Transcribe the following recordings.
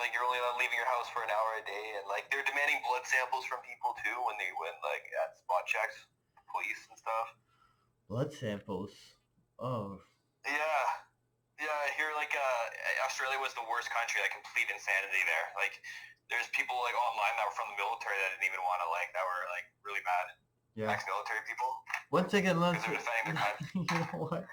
like you're only allowed leaving your house for an hour a day, and like they're demanding blood samples from people too when like at spot checks, police and stuff. Blood samples. Oh. Yeah, yeah. I hear like Australia was the worst country. Like complete insanity there. Like there's people like online that were from the military that didn't even want to that were like really bad. Yeah. Ex-military people. One second, let's. Because they're defending their country. You know what?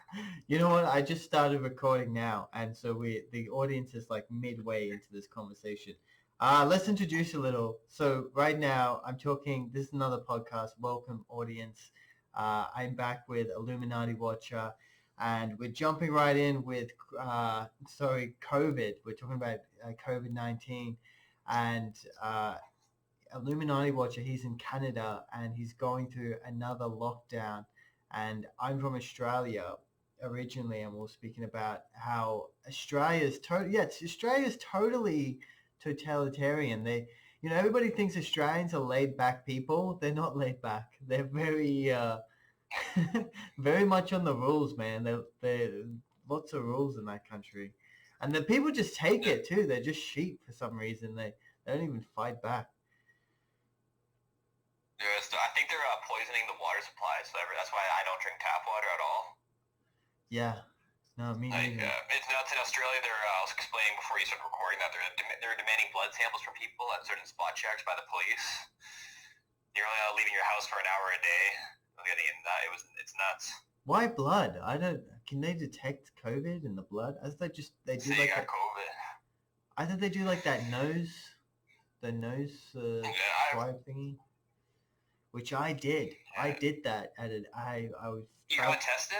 You know what? I just started recording now, and so the audience is like midway into this conversation. Let's introduce a little. So right now, I'm talking. This is another podcast. Welcome, audience. I'm back with Illuminati Watcher, and we're jumping right in with COVID. We're talking about COVID-19, and Illuminati Watcher, he's in Canada and he's going through another lockdown. And I'm from Australia originally, and we're speaking about how Australia's totally totalitarian. Everybody thinks Australians are laid back people. They're not laid back. They're very, very much on the rules, man. There lots of rules in that country, and the people just take it too. They're just sheep for some reason. They don't even fight back. I think they're poisoning the water supply, so that's why I don't drink tap water at all. Yeah, no, me neither. It's nuts in Australia. I was explaining before you started recording that they're demanding blood samples from people at certain spot checks by the police. You're only leaving your house for an hour a day. It's nuts. Why blood? Can they detect COVID in the blood? As they do so like COVID. I thought they do like that nose swipe thingy. Which I did. Yeah. I did that at it. I was. You got tested?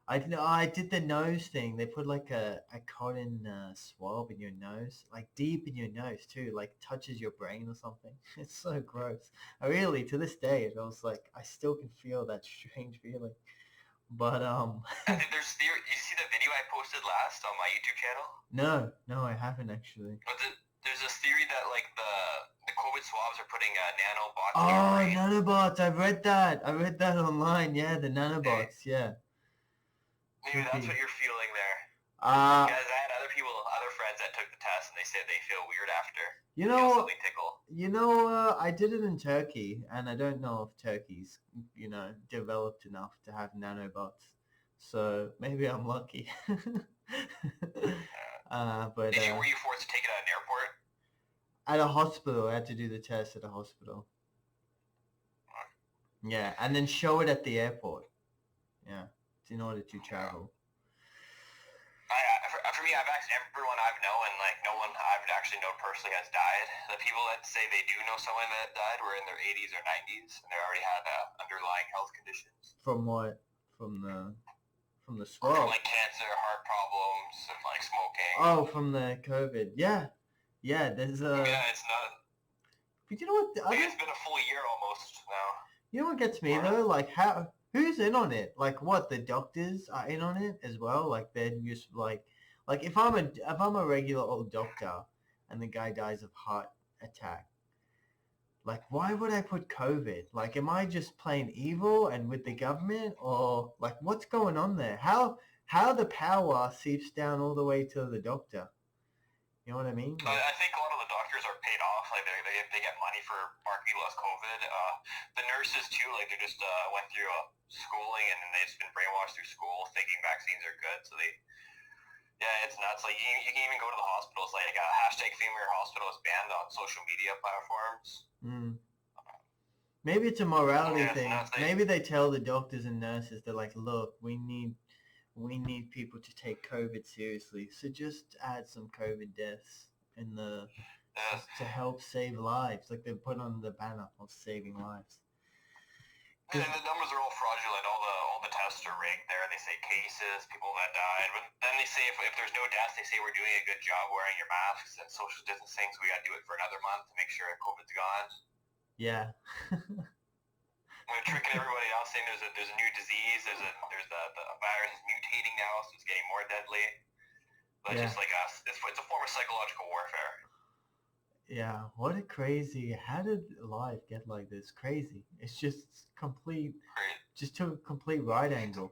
I did the nose thing. They put like a cotton swab in your nose, like deep in your nose too, like touches your brain or something. It's so gross. To this day, I was like, I still can feel that strange feeling. But I think there's theory. Did you see the video I posted last on my YouTube channel? No, I haven't actually. But there's this theory that like the COVID swabs are putting nanobots. Oh, nanobots! I read that online. Yeah, the nanobots. Yeah. Maybe that's what you're feeling there. Because I had other friends that took the test, and they said they feel weird after. I did it in Turkey, and I don't know if Turkey's developed enough to have nanobots. So maybe I'm lucky. But were you forced to take it at an airport? At a hospital. I had to do the test at a hospital. Yeah, and then show it at the airport. Yeah, in order to travel. For me, I've asked everyone I've known, like no one I've actually known personally has died. The people that say they do know someone that died were in their 80s or 90s, and they already had underlying health conditions. From what? From the swab? From like cancer, heart problems, and like smoking. Oh, from the COVID. Yeah, there's Yeah, it's not. But you know what? It's been a full year almost now. You know what gets me though? Like who's in on it? Like what? The doctors are in on it as well. Like they're just like if I'm a regular old doctor and the guy dies of heart attack, like why would I put COVID? Like am I just playing evil and with the government, or like what's going on there? How the power seeps down all the way to the doctor? You know what I mean? I think a lot of the doctors are paid off. Like they get money for marking people as COVID. The nurses too. Like they just went through schooling and they've just been brainwashed through school, thinking vaccines are good. So it's nuts. Like you can even go to the hospitals. Like #FameWhere Hospital is banned on social media platforms. Maybe it's a morality thing. Maybe they tell the doctors and nurses, they're like, look, we need people to take COVID seriously. So just add some COVID deaths in to help save lives. Like they put on the banner of saving lives. And the numbers are all fraudulent. All the tests are rigged there. They say cases, people that died. But then they say if there's no deaths, they say we're doing a good job wearing your masks and social distancing, so we got to do it for another month to make sure COVID's gone. Yeah. They're tricking everybody else, saying there's a new disease. There's the virus is mutating now, so it's getting more deadly. But just like us, it's a form of psychological warfare. Yeah, what a crazy. How did life get like this? Crazy. It's just complete. Crazy. Just took a complete right angle.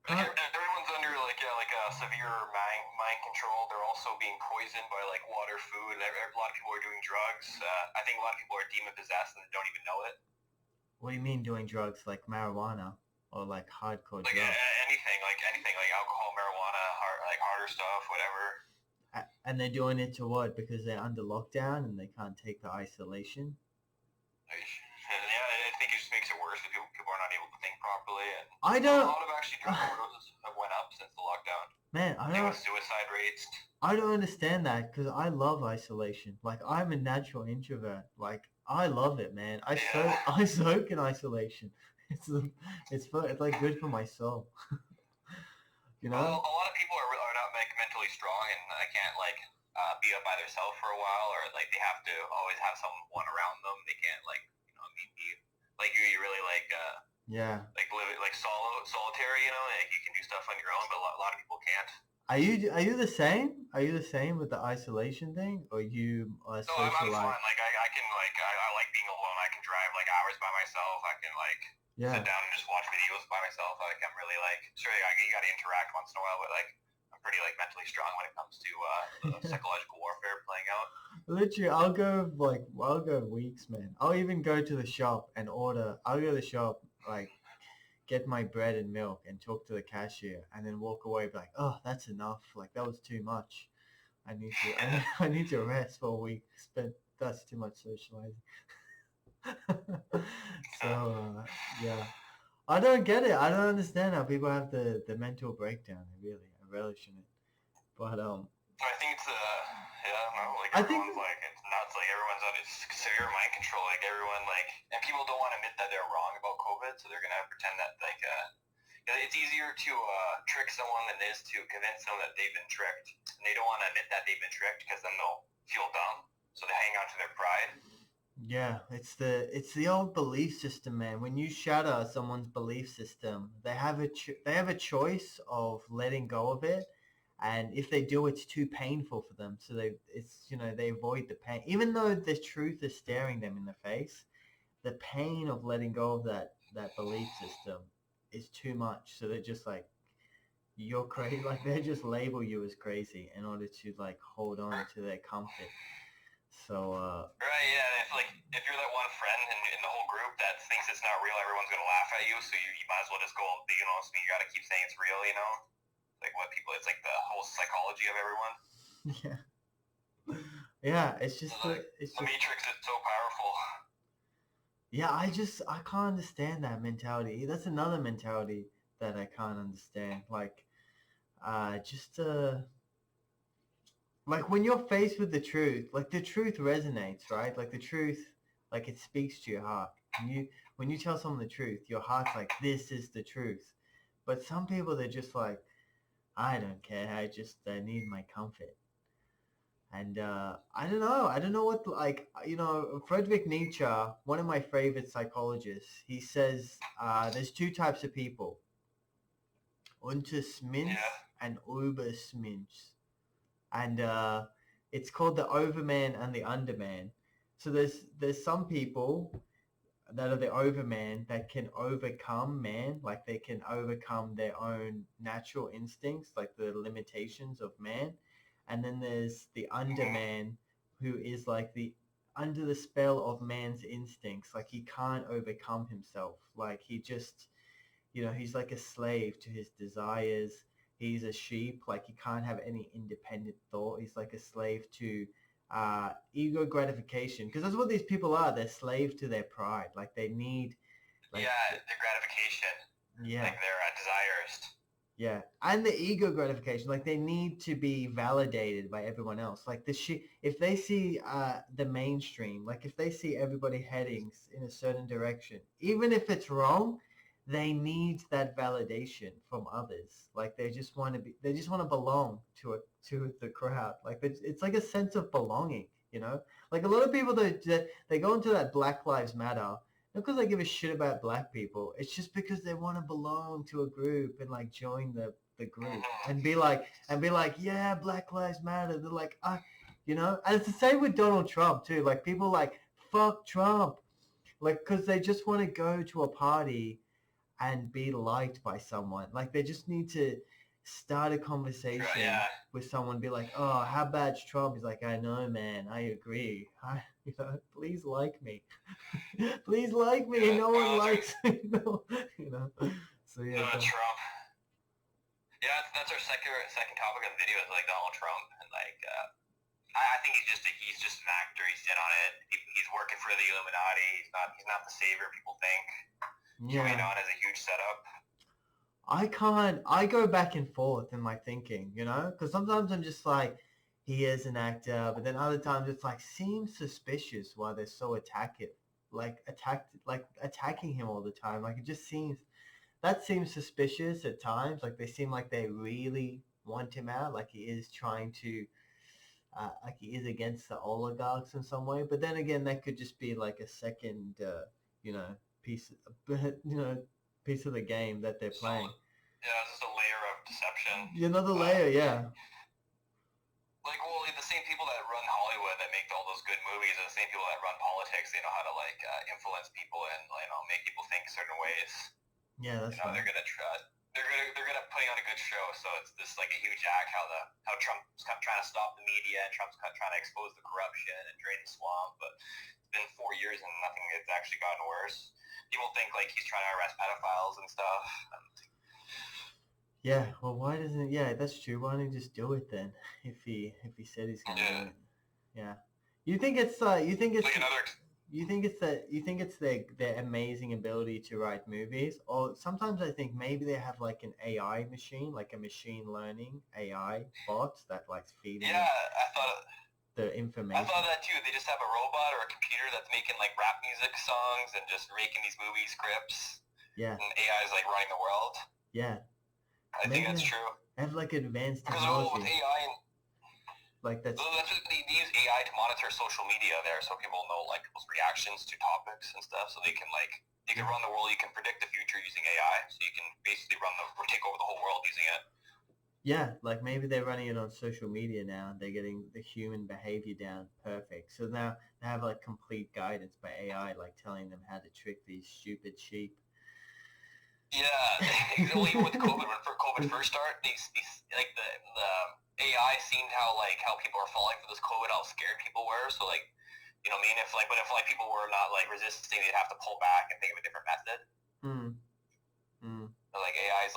Everyone's under like a severe mind control. They're all also being poisoned by like water, food. A lot of people are doing drugs. I think a lot of people are demon possessed and don't even know it. What do you mean doing drugs like marijuana or like hardcore Like drugs? anything, like alcohol, marijuana, like harder stuff, whatever. And they're doing it to what? Because they're under lockdown and they can't take the isolation? Yeah, I think it just makes it worse because people are not able to think properly, and I a don't... lot of actually drug overdoses have went up since the lockdown. Man, Same with suicide rates. I don't understand that because I love isolation. Like, I'm a natural introvert. Like, I love it, man. I soak in isolation. It's like good for my soul. You Well, know? a lot of people are not like mentally strong, and I can't like be up by themselves for a while, or like they have to always have someone around them. They can't like be like you really Yeah. like live it like solitary. Like you can do stuff on your own, but a lot of people can't. Are you the same? Are you the same with the isolation thing, or you No, I'm fine. socialize? Like I can like I like being alone. I can drive like hours by myself. I can like sit Yeah. down and just watch videos by myself. Like I'm really like sure you got to interact once in a while, but like I'm pretty like mentally strong when it comes to psychological warfare playing out. Literally, I'll go weeks, man. I'll even go to the shop and order. I'll go to the shop, like, get my bread and milk and talk to the cashier and then walk away like, oh, that's enough. Like, that was too much. I need to rest for a week. That's too much socializing. So, yeah. I don't get it. I don't understand how people have the mental breakdown. I relish in it. But, I think it's yeah, I don't know, like I think, everyone's like it's nuts. Like everyone's on it's severe mind control. Like everyone like and people don't want to admit that they're wrong about COVID, so they're gonna pretend that like it's easier to trick someone than it is to convince them that they've been tricked, and they don't want to admit that they've been tricked because then they'll feel dumb, so they hang on to their pride. yeah, it's the old belief system, man. When you shatter someone's belief system, they have a choice of letting go of it, and if they do, it's too painful for them. So they avoid the pain, even though the truth is staring them in the face. The pain of letting go of that belief system is too much. So they're just like, you're crazy. Like, they just label you as crazy in order to like hold on to their comfort. So Right? Yeah. If you're that one friend in the whole group that thinks it's not real, everyone's gonna laugh at you. So you might as well just go. You gotta keep saying it's real. Like what people. It's like the whole psychology of everyone. yeah. Yeah, it's just The Matrix is so powerful. yeah, I can't understand that mentality. That's another mentality that I can't understand. Like just like when you're faced with the truth, like the truth resonates, right? Like the truth, like it speaks to your heart. When you tell someone the truth, your heart's like, this is the truth. But some people, they're just like, I don't care. I need my comfort. And I don't know. I don't know what, like, Friedrich Nietzsche, one of my favorite psychologists, he says there's two types of people, Untersminz and Übersminz. And it's called the overman and the underman. So there's some people that are the overman that can overcome man, like they can overcome their own natural instincts, like the limitations of man. And then there's the underman who is like the under the spell of man's instincts, like he can't overcome himself. Like he just, he's like a slave to his desires. He's a sheep, like he can't have any independent thought. He's like a slave to ego gratification, because that's what these people are. They're slaves to their pride. Like they need, like, the gratification. Yeah. Like their desires. Yeah, and the ego gratification. Like they need to be validated by everyone else. Like if they see the mainstream, like if they see everybody heading in a certain direction, even if it's wrong, they need that validation from others. Like they just want to belong to the crowd. Like it's like a sense of belonging, Like a lot of people they go into that Black Lives Matter, not because they give a shit about black people. It's just because they want to belong to a group and like join the group and be like, yeah, Black Lives Matter. They're like, and it's the same with Donald Trump too. Like people like, fuck Trump, like because they just want to go to a party and be liked by someone. Like they just need to, start a conversation Yeah. with someone, be like, oh, how bad's Trump? He's like, I know, man, I agree. Please like me. Please like me. Yeah. No one Well, likes me. No, So yeah, Trump. Yeah, that's our second topic of the video is like Donald Trump, and like I think he's just an actor. He's in on it. He's working for the Illuminati. He's not the savior people think. yeah. Going on as a huge setup. I go back and forth in my thinking, because sometimes I'm just like, he is an actor, but then other times it's like, seems suspicious why they're so attacking him all the time. Like, it just seems suspicious at times. Like, they seem like they really want him out, like he is trying to, like he is against the oligarchs in some way. But then again, that could just be like a second, piece, piece of the game that they're playing. Yeah, it's just a layer of deception. Another layer, yeah. Like, well, the same people that run Hollywood that make all those good movies are the same people that run politics. They know how to influence people and make people think certain ways. Yeah, that's right. They're good at putting on a good show. So it's this like a huge act how Trump's trying to stop the media and Trump's trying to expose the corruption and drain the swamp. But it's been 4 years and nothing has actually gotten worse. People think like he's trying to arrest pedophiles and stuff. Yeah, well, why doesn't? Yeah, that's true. Why don't he just do it then? If he said he's gonna do it, yeah. You think it's like you think it's their amazing ability to write movies, or sometimes I think maybe they have like an AI machine, like a machine learning AI bot that like feeding the information. I thought that too. They just have a robot or a computer that's making like rap music songs and just making these movie scripts. Yeah. And AI is like running the world. Yeah. I think that's true. Have like advanced technology. Because with AI, like that's what they use AI to monitor social media there, so people know like people's reactions to topics and stuff, so they can run the world. You can predict the future using AI, so you can basically take over the whole world using it. Yeah, like maybe they're running it on social media now. They're getting the human behavior down perfect. So now they have like complete guidance by AI, like telling them how to trick these stupid sheep. Yeah, even with COVID, when COVID first started, these like the AI seen how people are falling for this COVID, how scared people were. So if people were not like resisting, they'd have to pull back and think of a different method. But, like AI's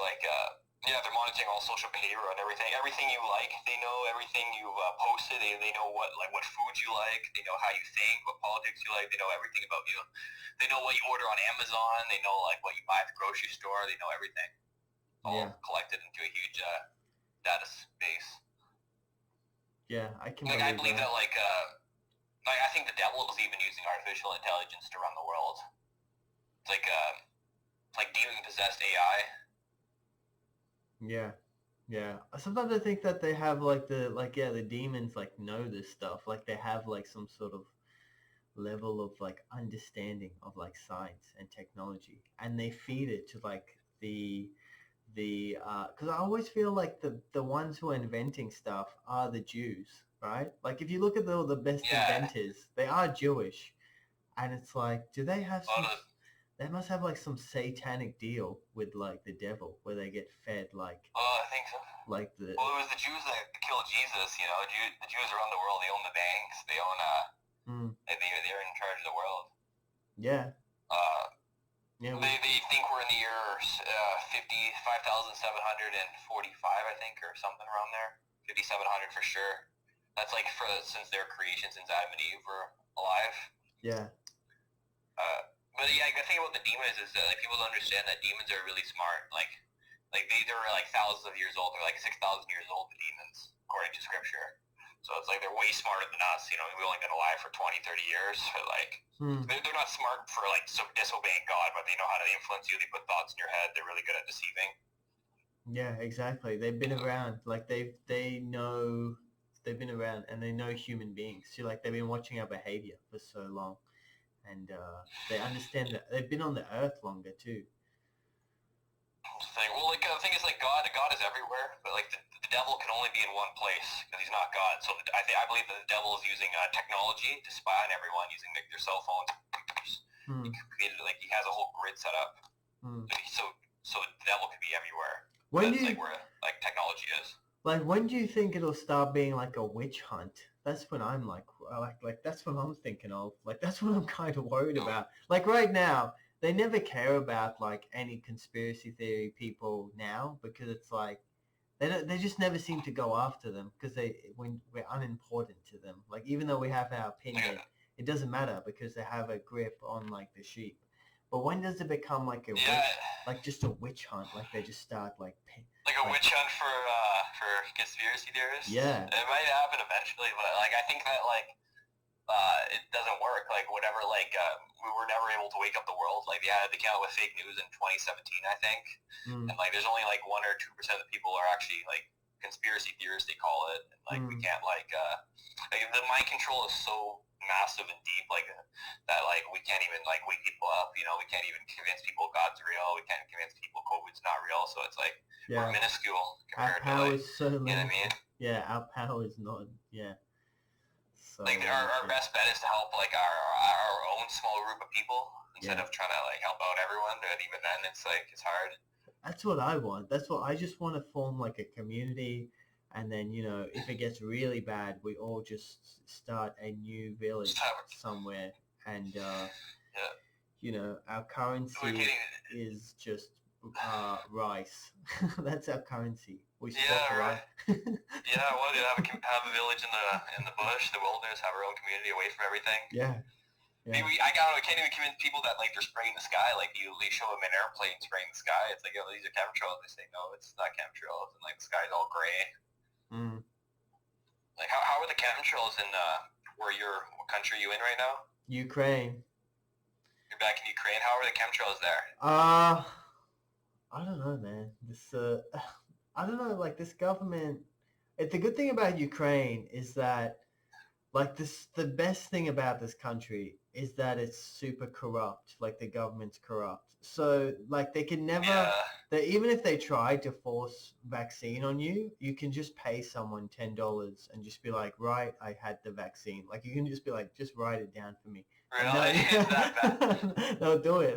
they're monitoring all social behavior and everything. Everything you like, they know. Everything you posted, they know what foods you like. They know how you think, what politics you like. They know everything about you. They know what you order on Amazon. They know like what you buy at the grocery store. They know everything. All collected into a huge database. Yeah, I can. I believe that I think the devil is even using artificial intelligence to run the world. It's like demon possessed AI. Yeah. Sometimes I think that they have the demons like know this stuff. Like they have like some sort of level of like understanding of like science and technology, and they feed it to like the because I always feel like the ones who are inventing stuff are the Jews, right? Like if you look at the best inventors, they are Jewish, and it's like, do they have some? They must have like some satanic deal with like the devil, where they get fed like. I think so. Like it was the Jews that killed Jesus. The Jews around the world. They own the banks. They own they're in charge of the world. Yeah. They think we're in the year 55,745, I think, or something around there. 5,700 for sure. That's like since their creation, since Adam and Eve were alive. Yeah. But yeah, the thing about the demons is that people don't understand that demons are really smart. They're like thousands of years old. They're like 6,000 years old, the demons, according to scripture. So it's like they're way smarter than us. We only been alive for 20, 30 years. But they're not smart for disobeying God, but they know how to influence you. They put thoughts in your head. They're really good at deceiving. Yeah, exactly. They've been around. Like they've been around, and they know human beings. So they've been watching our behavior for so long. And they understand that they've been on the earth longer too. The thing is, God is everywhere, but the devil can only be in one place because he's not God. So I believe that the devil is using technology to spy on everyone using their cell phones. He created he has a whole grid set up. So the devil could be everywhere. When That's do you like where like technology is. like when do you think it'll start being like a witch hunt? That's when I'm like that's what I'm thinking of. Like that's what I'm kind of worried about. Like right now, they never care about like any conspiracy theory people now because it's like they just never seem to go after them because when we're unimportant to them. Like even though we have our opinion, it doesn't matter because they have a grip on like the sheep. But when does it become like a witch, like just a witch hunt? Like they just start like a witch hunt for conspiracy theorists. Yeah, it might happen eventually, but like I think that like it doesn't work. Like whatever, like we were never able to wake up the world. Like they came out with fake news in 2017, I think, and like there's only like 1 or 2% of the people are actually like conspiracy theorists, they call it. And like we can't like the mind control is so massive and deep, like that like we can't even like wake people up. You know, we can't even convince people God's real. We can't convince people COVID's not real. So it's like we're minuscule compared to like, so you know what I mean? Yeah, our power is not. Yeah. So, like our best bet is to help like our own small group of people instead of trying to like help out everyone. But even then, it's like it's hard. That's what I want. That's what I just want to form like a community, and then if it gets really bad, we all just start a new village somewhere, and our currency is just rice. That's our currency. We right. Yeah, well, have a village in the bush, the wilderness, have our own community away from everything. Yeah. Maybe we can't even convince people that like they're spraying the sky. Like they show them an airplane spraying the sky. It's like, oh, these are chemtrails. They say no, it's not chemtrails, and like the sky's all gray. Like how are the chemtrails in what country are you in right now? Ukraine. You're back in Ukraine. How are the chemtrails there? I don't know, man. This I don't know. Like this government. The good thing about Ukraine is that, like the best thing about this country is that it's super corrupt. Like the government's corrupt. So like they can never. Even if they tried to force vaccine on you, you can just pay someone $10 and just be like, right, I had the vaccine. Like you can just be like, just write it down for me. Really? Is that bad? They'll do it.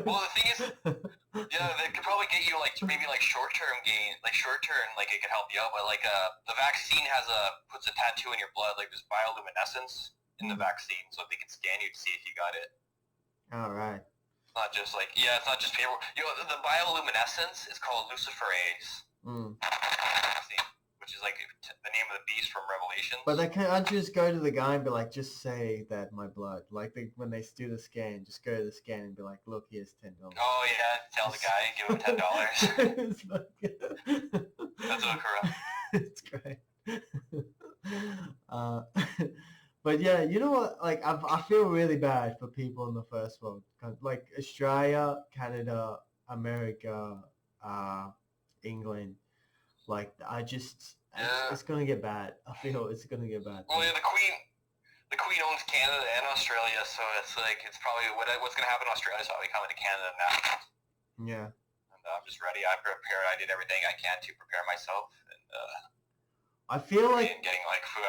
Well, the thing is, they could probably get you like maybe like short-term gain, like short-term, like it could help you out. But like the vaccine puts a tattoo in your blood, like there's bioluminescence in the vaccine, so they can scan you to see if you got it. All right. It's not just like it's not just paper. The bioluminescence is called luciferase. Which is like the name of the beast from Revelation. But they can't just go to the guy and be like, just say that my blood. Like when they do the scan, just go to the scan and be like, look, here's $10. Oh yeah, tell the guy, give him $10. That's so corrupt. It's great. But yeah, you know what? Like I feel really bad for people in the first world, like Australia, Canada, America, England. Like it's gonna get bad. I feel it's gonna get bad. Well, yeah, the Queen owns Canada and Australia, so it's like it's probably what's gonna happen in Australia is probably coming to Canada now. Yeah. And I'm just ready. I prepared. I did everything I can to prepare myself, and I feel like getting like food.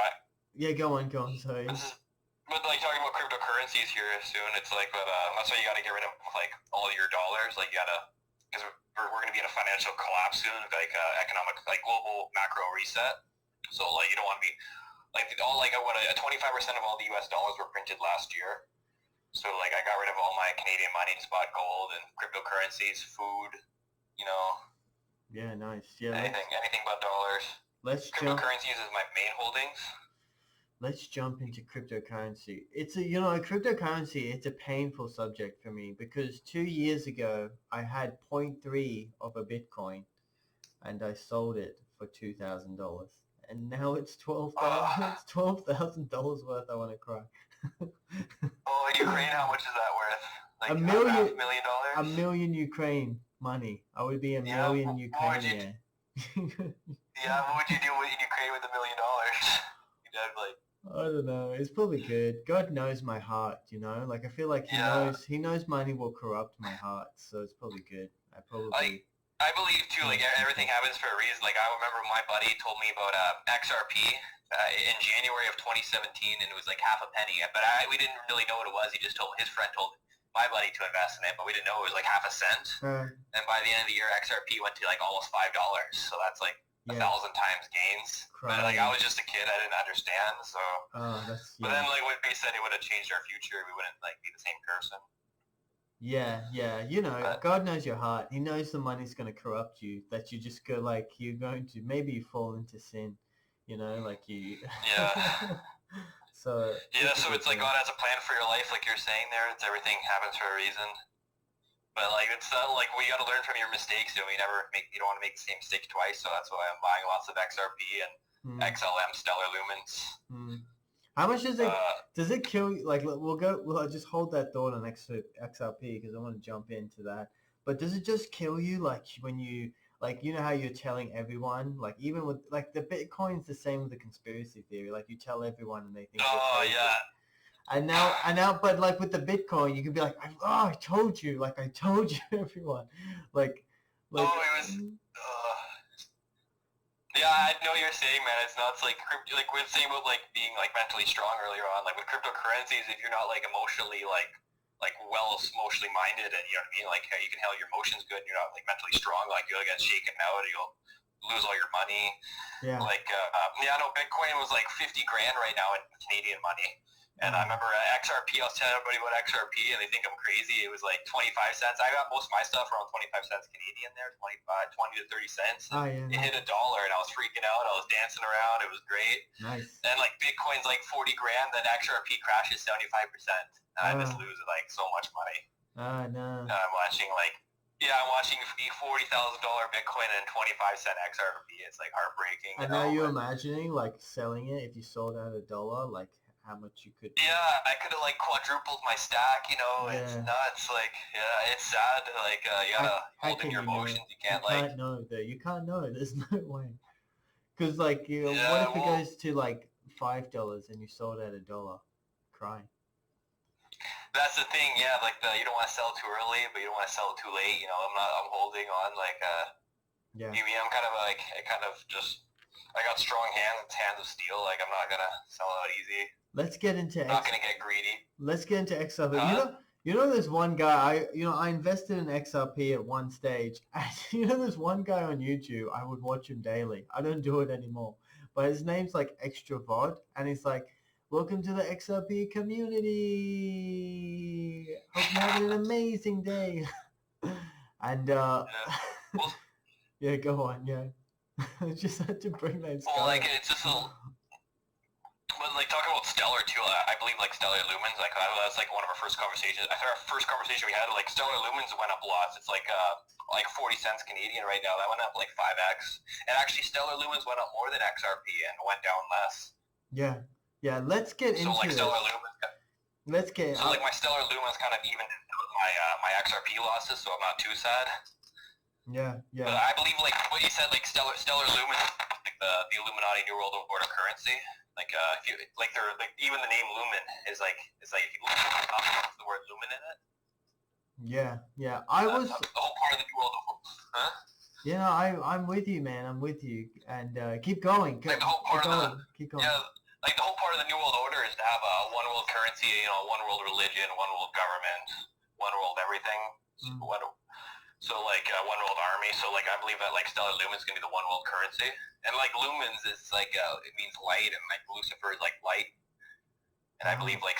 Yeah, go on. Sorry. But like talking about cryptocurrencies here soon, it's like, but that's why you got to get rid of like all your dollars. Like you gotta, because we're going to be in a financial collapse soon, like economic, like global macro reset. So like you don't want to be like 25% of all the U.S. dollars were printed last year. So like I got rid of all my Canadian money and bought gold and cryptocurrencies, food, Yeah, nice. Yeah. Anything but dollars. Cryptocurrencies is my main holdings. Let's jump into cryptocurrency. It's cryptocurrency, it's a painful subject for me because 2 years ago I had 0.3 of a Bitcoin and I sold it for $2,000 and now it's $12,000 worth. I want to cry. Oh, Ukraine, how much is that worth? Like $1 million. $500,000? $1 million Ukraine money. I would be a million Ukrainian. Yeah, what would you do in Ukraine with $1 million? You'd have like. I don't know. It's probably good. God knows my heart, Like I feel like he knows money will corrupt my heart, so it's probably good. I believe too. Like everything happens for a reason. Like I remember my buddy told me about XRP in January of 2017, and it was like half a penny. But we didn't really know what it was. His friend told my money to invest in it, but we didn't know it was like half a cent. And by the end of the year, XRP went to like almost $5. So that's like 1,000 times gains. But like I was just a kid, I didn't understand. So, but then like when they said it would have changed our future, we wouldn't like be the same person. Yeah, you know, God knows your heart. He knows the money's going to corrupt you, that you just go like, you're going to maybe fall into sin, you know, like you. So it's like God has a plan for your life, like you're saying there. It's everything happens for a reason. But like it's like you got to learn from your mistakes. You don't want to make the same mistake twice. So that's why I'm buying lots of XRP and XLM stellar lumens. How much does it kill you? Like we'll just hold that thought on XRP because I want to jump into that. But does it just kill you like when you like, you know how you're telling everyone, like even with like the Bitcoin's the same with the conspiracy theory, like you tell everyone and they think and now but like with the Bitcoin you can be like, I told you everyone like it was yeah, I know you're saying, man. It's not like we're saying about like being like mentally strong earlier on. Like with cryptocurrencies, if you're not like emotionally emotionally minded, and you know what I mean, like you can handle your emotions good, and you're not like mentally strong, like you'll get shaken out, or you'll lose all your money. Yeah. Like I know Bitcoin was like 50 grand right now in Canadian money. And I remember XRP, I was telling everybody about XRP, and they think I'm crazy. It was like 25 cents. I got most of my stuff around 25 cents Canadian there, 20 to 30 cents. It hit $1, and I was freaking out. I was dancing around. It was great. Nice. And like Bitcoin's like 40 grand, then XRP crashes 75%. I just lose like so much money. No. And I'm watching I'm watching $40,000 Bitcoin and 25-cent XRP. It's like heartbreaking. And now you're imagining like selling it if you sold at $1, like how much you could. Yeah, I could have like quadrupled my stack, you know. It's nuts. Like, it's sad. Like, you gotta hold in your emotions. You can't know though. You can't know. There's no way. Because like, what if it goes to like $5 and you sold at $1? Crying. That's the thing. Yeah, like you don't want to sell too early, but you don't want to sell it too late. You know, I'm holding on. Like, I'm kind of like, I got strong hands of steel. Like, I'm not gonna sell out easy. Let's get into. Not gonna get greedy. Let's get into XRP. You know, there's one guy. I invested in XRP at one stage. And there's one guy on YouTube. I would watch him daily. I don't do it anymore. But his name's like Extravod, and he's like, "Welcome to the XRP community. Hope you're having an amazing day." And yeah, go on. Yeah, I just had to bring that. Well, like it's just But like talking about stellar too, I believe like stellar lumens, like that was like one of our first conversations. I think our first conversation we had, like stellar lumens went up lots. It's like 40 cents Canadian right now. That went up like 5x. And actually stellar lumens went up more than XRP and went down less. Yeah. Let's get into like stellar lumens. Like my stellar lumens kind of evened out my XRP losses, so I'm not too sad. Yeah. But I believe like what you said, like stellar lumens, like the Illuminati New World Order currency. Like if you like they're like even the name lumen is like if you look at the word lumen in it. Yeah. I was the whole part of the New World Order. Huh? Yeah, I'm with you, man. I'm with you. And keep going. Like the whole part keep going. Yeah, like the whole part of the New World Order is to have a one world currency, one world religion, one world government, one world everything. So like one world army. So like I believe that like stellar lumens is gonna be the one world currency. And like lumens is like it means light, and like Lucifer is like light. And I believe like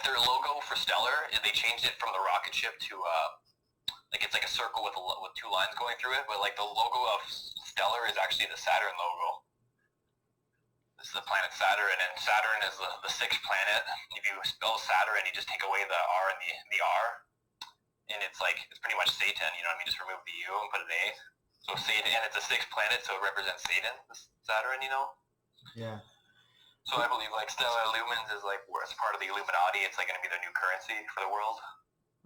their logo for stellar, they changed it from the rocket ship to like it's like a circle with two lines going through it. But like the logo of stellar is actually the Saturn logo. This is the planet Saturn, and Saturn is the sixth planet. If you spell Saturn, you just take away the R and the R. And it's pretty much Satan, you know what I mean? Just remove the U and put an A. So Satan, and it's a sixth planet, so it represents Satan, Saturn, Yeah. So I believe like stellar lumens is like, as part of the Illuminati, it's like going to be the new currency for the world.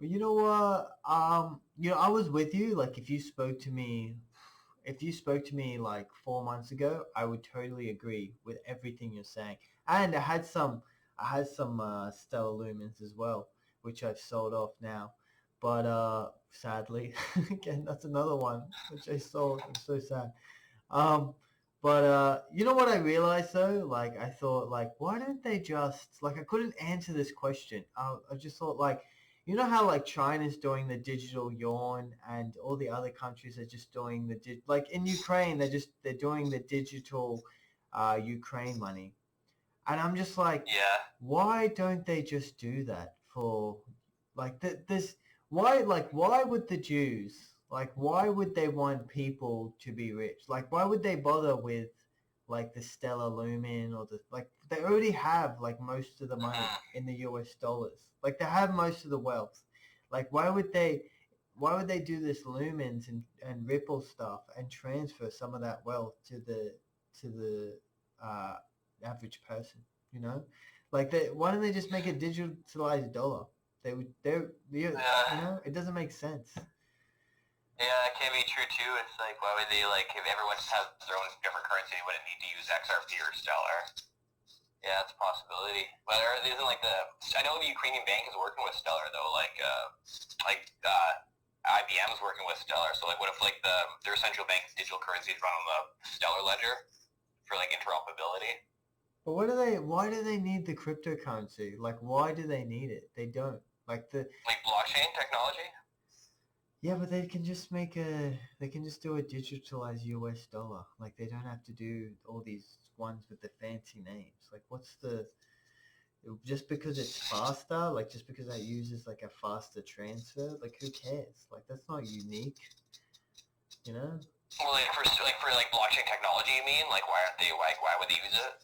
Well, you know what? I was with you. Like if you spoke to me like 4 months ago, I would totally agree with everything you're saying. And I had some stellar lumens as well, which I've sold off now. But sadly, again, that's another one which I sold. I'm so sad. But you know what I realized though? Like I thought, like, why don't they just like? I couldn't answer this question. I just thought like, you know how like China's doing the digital yuan and all the other countries are just doing like in Ukraine they're doing the digital Ukraine money. And I'm just like, Yeah. why don't they just do that for like this? Why would the Jews like why would they want people to be rich? Like why would they bother with like the Stellar Lumen or the like they already have like most of the money in the US dollars. Like they have most of the wealth. Like why would they do this lumens and Ripple stuff and transfer some of that wealth to the uh, average person, you know? Like why don't they just make a digitalized dollar? It doesn't make sense. Yeah, it can be true too. It's like, why would they, like, if everyone just has their own different currency, they wouldn't need to use XRP or Stellar. Yeah, it's a possibility. But isn't like I know the Ukrainian bank is working with Stellar though, IBM is working with Stellar. So like, what if like their central bank's digital currencies run on the Stellar ledger for like interoperability? But why do they need the cryptocurrency? Like, why do they need it? They don't. Like blockchain technology? Yeah, but they can just do a digitalized US dollar. Like they don't have to do all these ones with the fancy names. Like just because it's faster, like just because that uses like a faster transfer, like who cares? Like that's not unique, you know? Well, like for blockchain technology, you mean? Like why would they use it?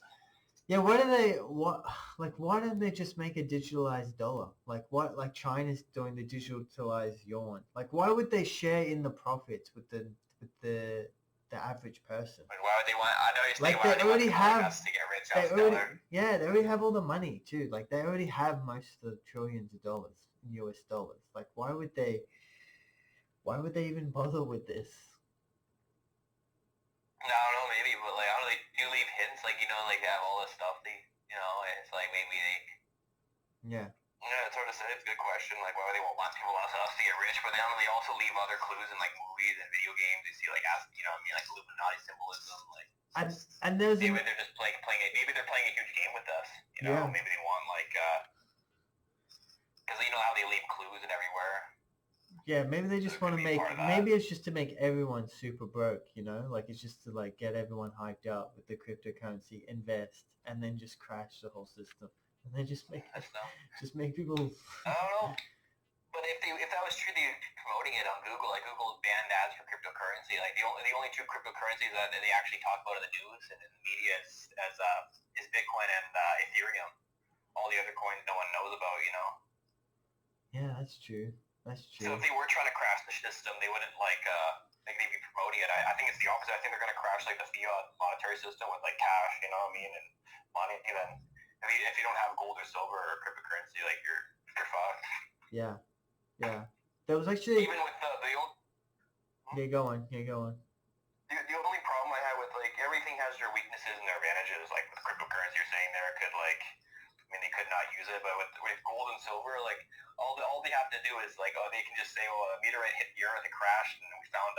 Yeah, why don't they just make a digitalized dollar? Like like China's doing the digitalized yuan. Like why would they share in the profits with the average person? Like why would they want? I know you're saying like why they already have us to get rich out they already have all the money too. Like they already have most of the trillions of dollars in US dollars. Like why would they even bother with this? No, I don't know, maybe, but like I don't know, they do leave hints, like like they have all this stuff. It's like maybe they. Yeah. Yeah, it's hard to say. It's a good question. Like, why would they want people want us to get rich? But they also leave other clues in like movies and video games. You see, like, like Illuminati symbolism. Like, and there's maybe they're just playing it. Maybe they're playing a huge game with us. Yeah. Maybe they want like, because you know how they leave clues and everywhere. Yeah, maybe they just want to maybe it's just to make everyone super broke, like it's just to like get everyone hyped up with the cryptocurrency, invest, and then just crash the whole system, and then just make people. I don't know, but if that was true, they'd be promoting it on Google. Like Google banned ads for cryptocurrency. Like the only two cryptocurrencies that they actually talk about in the news and in the media is Bitcoin and Ethereum. All the other coins no one knows about. Yeah, that's true. That's true. So if they were trying to crash the system, they wouldn't they'd be promoting it. I think it's the opposite. I think they're going to crash like the fiat monetary system with like cash, and money. Then if you don't have gold or silver or cryptocurrency, like you're fucked. Yeah. There was actually even with the old. Yeah, go on. The only problem I had with like everything has their weaknesses and their advantages. Like with cryptocurrency, you're saying there could they could not use it, but with gold and silver, like all they have to do is like they can just say, a meteorite hit the earth and crashed, and we found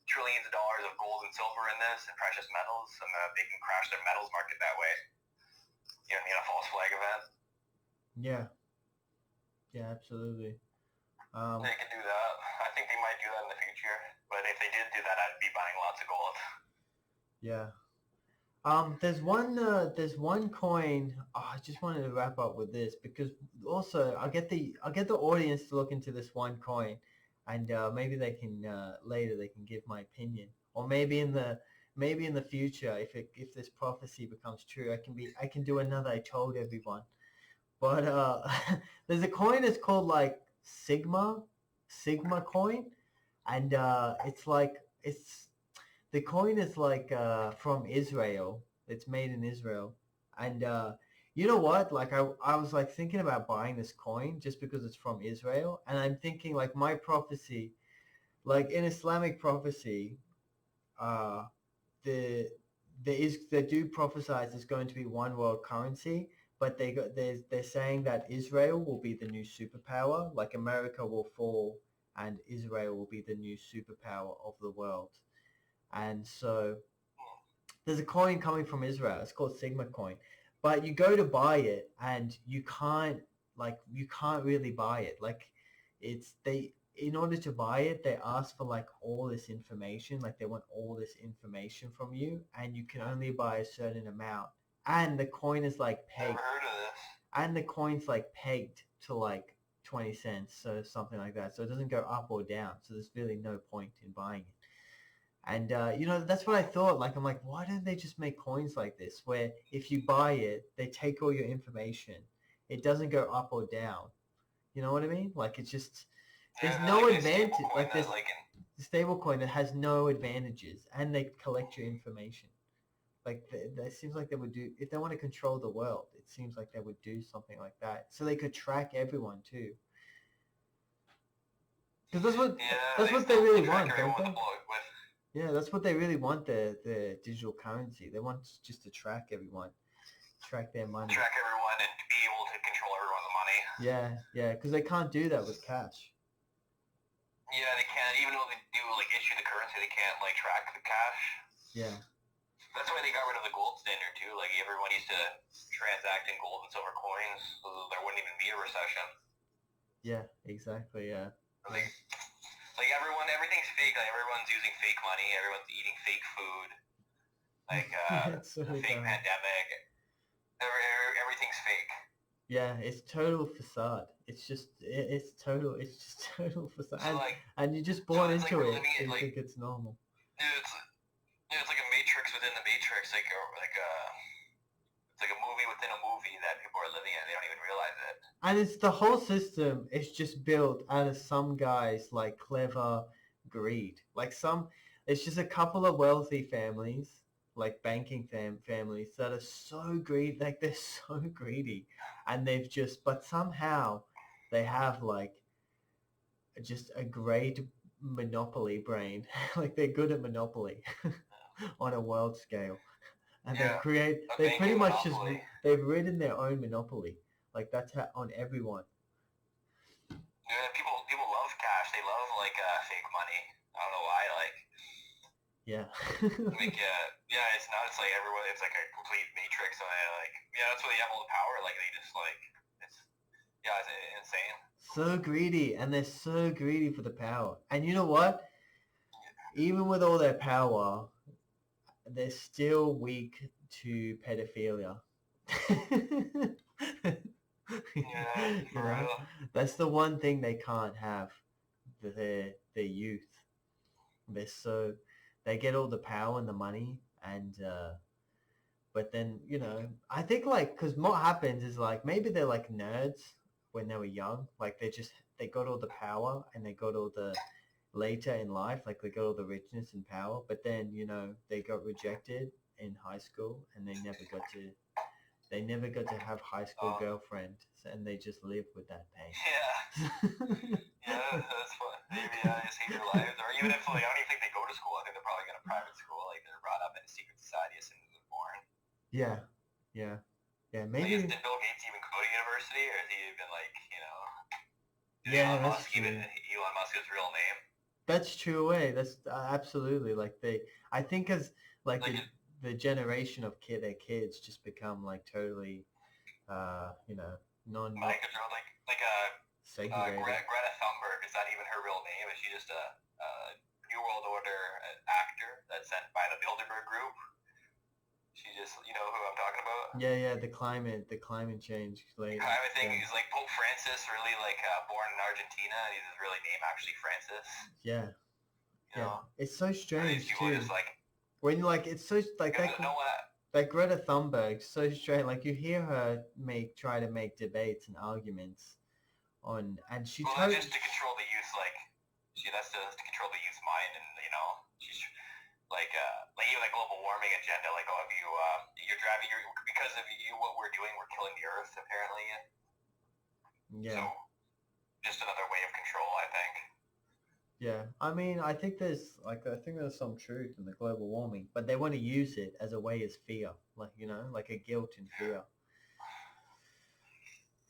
trillions of dollars of gold and silver in this and precious metals, and they can crash their metals market that way. A false flag event. Yeah, absolutely. They could do that. I think they might do that in the future, but if they did do that, I'd be buying lots of gold. Yeah. There's one coin. I just wanted to wrap up with this because also I'll get the audience to look into this one coin, and maybe they can later they can give my opinion, or maybe in the future if this prophecy becomes true, I can do another I told everyone. But there's a coin that's called like Sigma coin, and the coin is like from Israel. It's made in Israel. And you know what? Like I was like thinking about buying this coin just because it's from Israel. And I'm thinking like my prophecy, like in Islamic prophecy, they do prophesize there's going to be one world currency, but they're saying that Israel will be the new superpower, like America will fall and Israel will be the new superpower of the world. And so there's a coin coming from Israel. It's called Sigma coin. But you go to buy it and you can't like you can't really buy it. Like it's they in order to buy it, they ask for like all this information. Like they want all this information from you, and you can only buy a certain amount. And the coin is like Never pegged, heard of this. and the coin's like pegged to like 20 cents, so something like that. So it doesn't go up or down. So there's really no point in buying it. And that's what I thought. Like I'm like, why don't they just make coins like this, where if you buy it, they take all your information. It doesn't go up or down. You know what I mean? Like it's just there's Yeah, no like a advantage. stable coin Like that this like the stable coin that has no advantages, and they collect your information. Like it seems like they would do if they want to control the world. It seems like they would do something like that, so they could track everyone too. Because yeah, that's they what they still really track want, everyone don't with the they? block with. Yeah, that's what they really want. The digital currency. They want just to track everyone, track their money. Track everyone and be able to control everyone's money. Yeah, because they can't do that with cash. Yeah, they can't. Even though they do like issue the currency, they can't like track the cash. Yeah, That's why they got rid of the gold standard too. Like everyone used to transact in gold and silver coins, so there wouldn't even be a recession. yeah, exactly. Yeah. Like everything's fake. Like everyone's using fake money. Everyone's eating fake food. Like It's so a fake dumb. pandemic. Everything's fake. Yeah, it's total facade. It's just total facade, So like, and you just so born it's like into we're it, living so in you like think it's normal. it's like a matrix within the matrix. It's like a movie within a movie that people are living in. They don't even realize it. And it's the whole system is just built out of some guys like clever greed. Like it's just a couple of wealthy families, like banking families that are so greedy. Like they're so greedy, and but somehow they have like just a great monopoly brain. Like they're good at monopoly on a world scale. And Yeah, a they pretty banking much monopoly. they've ridden their own monopoly. Like that's how, on everyone. Yeah, people love cash. They love like fake money. I don't know why. Like Yeah. like yeah, it's not. It's like everyone. It's like a complete matrix. And that's why they have all the power. Like they just like it's it's insane. So greedy, and they're so greedy for the power. And you know what? Even with all their power, they're still weak to pedophilia. Yeah, for real. That's the one thing they can't have. Their youth. They get all the power and the money, and but then I think like because what happens is like maybe they're like nerds when they were young. Like they got all the power and they got all the later in life, like they got all the richness and power, but then they got rejected in high school and they never got to have high school girlfriend, and they just live with that pain. Yeah. Yeah, that's fun. Maybe just hate their lives, or even if like I don't even think they go to school. I think they're probably going to private school. Like they're brought up in a secret society as soon as they're born. Yeah, Like, maybe. did Bill Gates even go to university, or has he even like did Yeah, Elon that's Musk true. even Elon Musk his real name? That's true way. That's absolutely like I think as like Like the generation of their kids just become like totally, non mind control, segregated. Greta Thunberg, is that even her real name? Is she just a New World Order actor that's sent by the Bilderberg Group? She just, you know who I'm talking about? Yeah, the climate change. Like, I would think he's like Pope Francis, really like born in Argentina, and his really name actually Francis. Yeah, You know? It's so strange too. Just like when like it's so like that. Like Greta Thunberg, so strange. Like you hear her try to make debates and arguments on, and she that's just to control the youth. That's to control the youth mind, and she's like even like global warming agenda. Like you're driving, because of you, what we're doing, we're killing the earth apparently. Yeah. So just another way of control, I think. Yeah, I mean, I think there's some truth in the global warming, but they want to use it as a way as fear, like like a guilt and fear.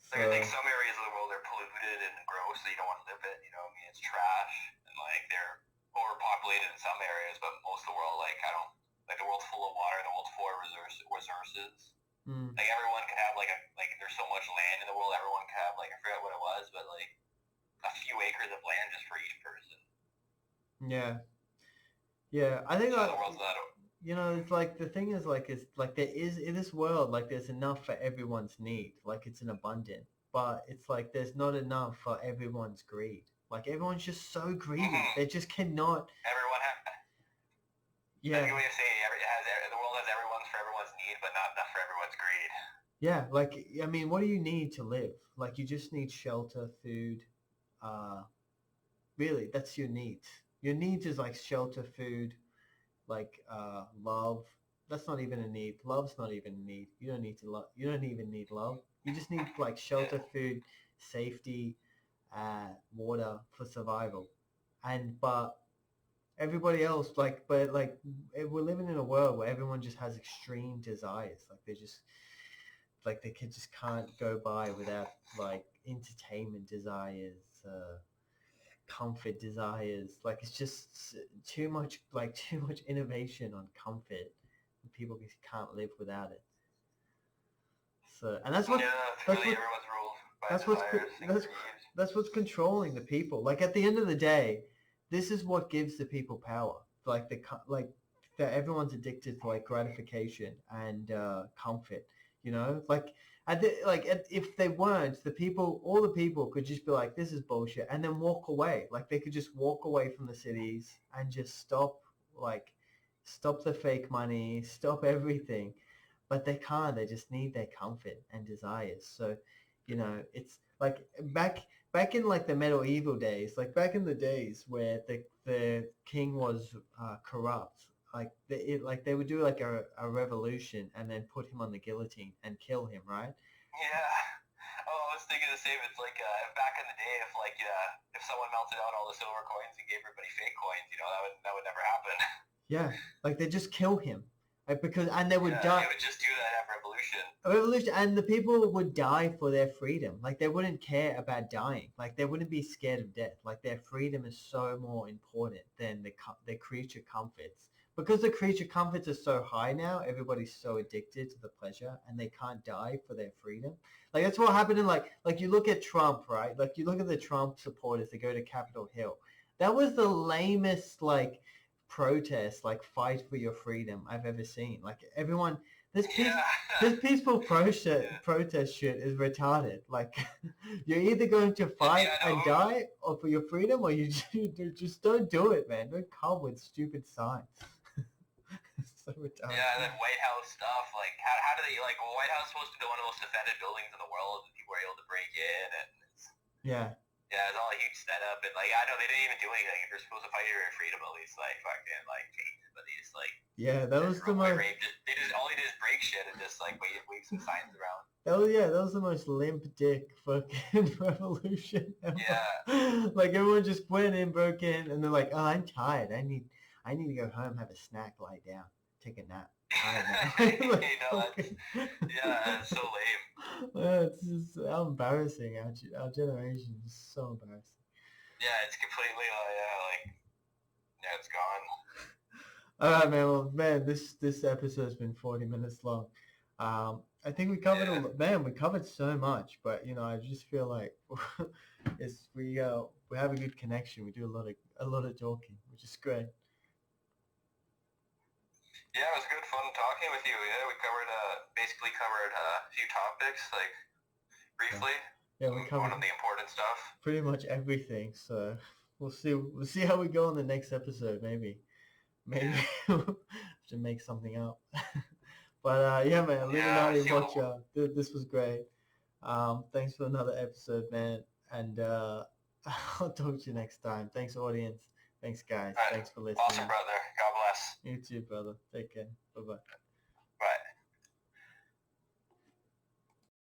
So, I think some areas of the world are polluted and gross, so you don't want to live it. I mean, it's trash, and like they're overpopulated in some areas, but most of the world, the world's full of water, the world's full of resources. Mm. Like everyone can have like there's so much land in the world everyone can have, like, I forget what it was, but like a few acres of land just for each person. Yeah. I think So the world's not. it's like the thing is like it's like there is in this world like there's enough for everyone's need, like it's an abundant, but it's like there's not enough for everyone's greed. Like everyone's just so greedy, they just cannot. Everyone has. Yeah. That's a good way of saying the world has everyone's for everyone's need, but not enough for everyone's greed. Yeah, like I mean, what do you need to live? Like you just need shelter, food. Really, that's your needs. Your needs is like shelter, food, like love. That's not even a need. Love's not even a need. You don't need to love. You don't even need love. You just need like shelter, food, safety, water for survival. And but everybody else we're living in a world where everyone just has extreme desires. Like they just like they can just can't go by without like entertainment desires, comfort desires. Like it's just too much innovation on comfort. People just can't live without it. So and that's what everyone's ruled by desires. That's what's controlling the people. Like at the end of the day, this is what gives the people power. Like that everyone's addicted to like gratification and comfort. Like if they weren't, all the people could just be like, this is bullshit, and then walk away. Like they could just walk away from the cities and just stop the fake money, stop everything. But they can't. They just need their comfort and desires. So, it's like back in like the medieval days, like back in the days where the king was corrupt. They would do like a revolution and then put him on the guillotine and kill him, right? Yeah. Oh, I was thinking the same. It's like back in the day, if someone melted out all the silver coins and gave everybody fake coins, that would never happen. Yeah, like they just kill him, like and they would die. They would just do that at revolution. A revolution, and the people would die for their freedom. Like they wouldn't care about dying. Like they wouldn't be scared of death. Like their freedom is so more important than the creature comforts. Because the creature comforts are so high now, everybody's so addicted to the pleasure, and they can't die for their freedom. Like that's what happened in like you look at Trump, right? Like you look at the Trump supporters that go to Capitol Hill. That was the lamest protest, fight for your freedom I've ever seen. Like everyone, this peaceful protest shit is retarded. Like you're either going to fight and die or for your freedom, or you just don't do it, man. Don't come with stupid signs. So retarded. Yeah, and then White House stuff. Like, how do they White House is supposed to be one of the most defended buildings in the world, and people are able to break in, and yeah, it's all a huge setup, and I know they didn't even do anything. If you're supposed to fight for your freedom, at least fucking change it, but they just yeah, that was the most. They just all they did is break shit and just wave some signs around. That was the most limp dick fucking revolution ever. Yeah. Like everyone just went in, broke in, and they're like, "Oh, I'm tired. I need to go home, have a snack, lie down, take a nap." That's so lame. It's just how embarrassing. Our generation is so embarrassing. Yeah, it's completely it's gone. All right, man. Well, man, this episode's been 40 minutes long. I think we covered we covered so much, but I just feel like we have a good connection. We do a lot of talking, which is great. Yeah, it was good fun talking with you. Yeah, we basically covered a few topics, briefly. Yeah, we covered one of the important stuff. Pretty much everything. So we'll see how we go on the next episode. Maybe to make something up. But yeah, man, Illuminati Watcher. This was great. Thanks for another episode, man. And I'll talk to you next time. Thanks, audience. Thanks, guys. Right. Thanks for listening. Awesome, brother. God bless. You too, brother. Take care.